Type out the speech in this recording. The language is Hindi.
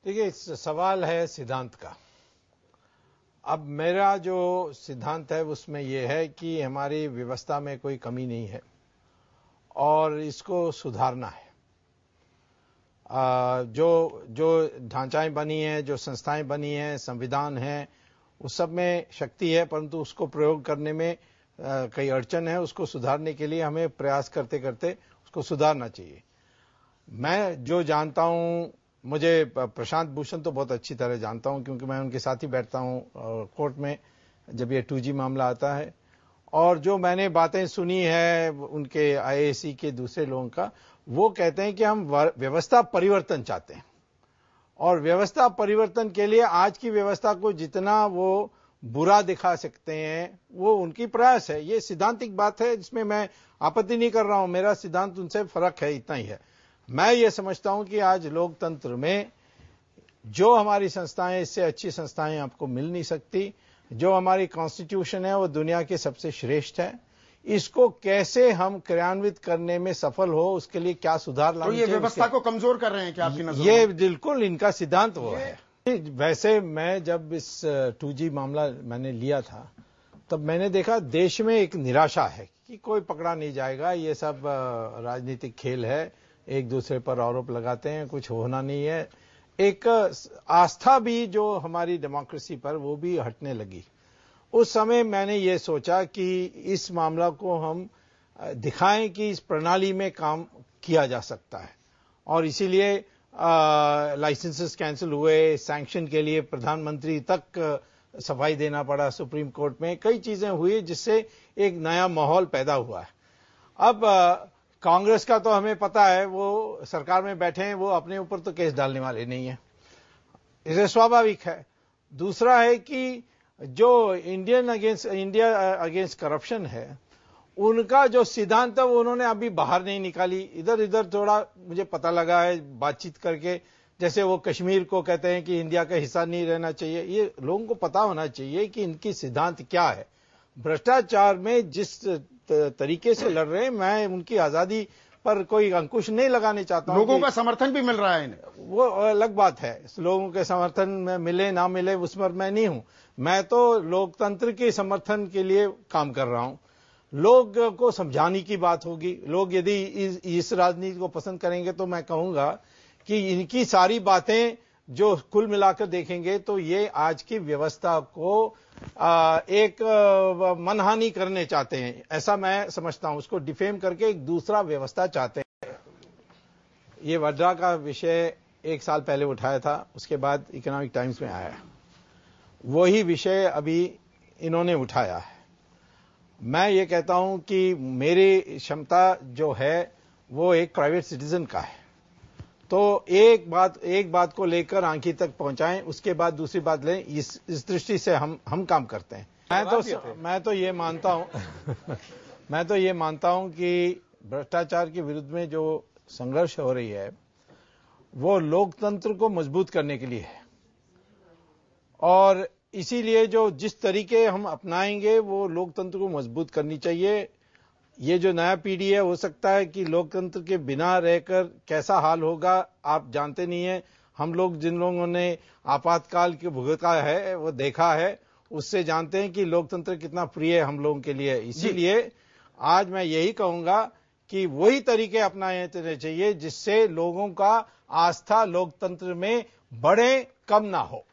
देखिए, सवाल है सिद्धांत का। अब मेरा जो सिद्धांत है उसमें यह है कि हमारी व्यवस्था में कोई कमी नहीं है और इसको सुधारना है। जो जो ढांचाएं बनी हैं, जो संस्थाएं बनी हैं, संविधान है, उस सब में शक्ति है, परंतु उसको प्रयोग करने में कई अड़चन है। उसको सुधारने के लिए हमें प्रयास करते करते उसको सुधारना चाहिए। मैं जो जानता हूं, मुझे प्रशांत भूषण तो बहुत अच्छी तरह जानता हूं, क्योंकि मैं उनके साथ ही बैठता हूं कोर्ट में जब ये 2G मामला आता है। और जो मैंने बातें सुनी है उनके IAC के दूसरे लोगों का, वो कहते हैं कि हम व्यवस्था परिवर्तन चाहते हैं और व्यवस्था परिवर्तन के लिए आज की व्यवस्था को जितना वो बुरा दिखा सकते हैं वो उनकी प्रयास है। ये सिद्धांतिक बात है, जिसमें मैं आपत्ति नहीं कर रहा हूं। मेरा सिद्धांत उनसे फर्क है, इतना ही है। मैं ये समझता हूं कि आज लोकतंत्र में जो हमारी संस्थाएं, इससे अच्छी संस्थाएं आपको मिल नहीं सकती। जो हमारी कॉन्स्टिट्यूशन है वो दुनिया के सबसे श्रेष्ठ है। इसको कैसे हम क्रियान्वित करने में सफल हो, उसके लिए क्या सुधार लाना चाहिए। तो ये व्यवस्था को कमजोर कर रहे हैं क्या आपकी नजर में? ये बिल्कुल इनका सिद्धांत वो है। वैसे मैं जब इस 2G मामला मैंने लिया था, तब मैंने देखा देश में एक निराशा है कि कोई पकड़ा नहीं जाएगा, ये सब राजनीतिक खेल है, एक दूसरे पर आरोप लगाते हैं, कुछ होना नहीं है। एक आस्था भी जो हमारी डेमोक्रेसी पर, वो भी हटने लगी। उस समय मैंने ये सोचा कि इस मामला को हम दिखाएं कि इस प्रणाली में काम किया जा सकता है, और इसीलिए लाइसेंसेस कैंसिल हुए, सैंक्शन के लिए प्रधानमंत्री तक सफाई देना पड़ा सुप्रीम कोर्ट में, कई चीजें हुई जिससे एक नया माहौल पैदा हुआ है। अब कांग्रेस का तो हमें पता है, वो सरकार में बैठे हैं, वो अपने ऊपर तो केस डालने वाले नहीं है, इसे स्वाभाविक है। दूसरा है कि जो इंडिया अगेंस्ट करप्शन है, उनका जो सिद्धांत है वो उन्होंने अभी बाहर नहीं निकाली। इधर इधर थोड़ा मुझे पता लगा है बातचीत करके, जैसे वो कश्मीर को कहते हैं कि इंडिया का हिस्सा नहीं रहना चाहिए। ये लोगों को पता होना चाहिए कि इनकी सिद्धांत क्या है। भ्रष्टाचार में जिस तरीके से लड़ रहे हैं, मैं उनकी आजादी पर कोई अंकुश नहीं लगाने चाहता हूं। लोगों का समर्थन भी मिल रहा है इन्हें, वो अलग बात है। लोगों के समर्थन में मिले ना मिले उस पर मैं नहीं हूं। मैं तो लोकतंत्र के समर्थन के लिए काम कर रहा हूं। लोग को समझाने की बात होगी। लोग यदि इस राजनीति को पसंद करेंगे तो मैं कहूंगा कि इनकी सारी बातें जो कुल मिलाकर देखेंगे तो ये आज की व्यवस्था को एक मनहानि करने चाहते हैं, ऐसा मैं समझता हूं। उसको डिफेम करके एक दूसरा व्यवस्था चाहते हैं। ये वड्रा का विषय 1 साल पहले उठाया था, उसके बाद इकोनॉमिक टाइम्स में आया। वही विषय अभी इन्होंने उठाया है। मैं ये कहता हूं कि मेरी क्षमता जो है वो एक प्राइवेट सिटीजन का है, तो एक बात को लेकर आंखी तक पहुंचाएं, उसके बाद दूसरी बात लें। इस दृष्टि से हम काम करते हैं। मैं तो ये मानता हूं मैं तो ये मानता हूं कि भ्रष्टाचार के विरुद्ध में जो संघर्ष हो रही है वो लोकतंत्र को मजबूत करने के लिए है, और इसीलिए जिस तरीके हम अपनाएंगे वो लोकतंत्र को मजबूत करनी चाहिए। ये जो नया पीढ़ी है, हो सकता है कि लोकतंत्र के बिना रहकर कैसा हाल होगा आप जानते नहीं है। हम लोग जिन लोगों ने आपातकाल के भुगता है वो देखा है, उससे जानते हैं कि लोकतंत्र कितना प्रिय है हम लोगों के लिए। इसीलिए आज मैं यही कहूंगा कि वही तरीके अपनाने चाहिए जिससे लोगों का आस्था लोकतंत्र में बढ़े, कम ना हो।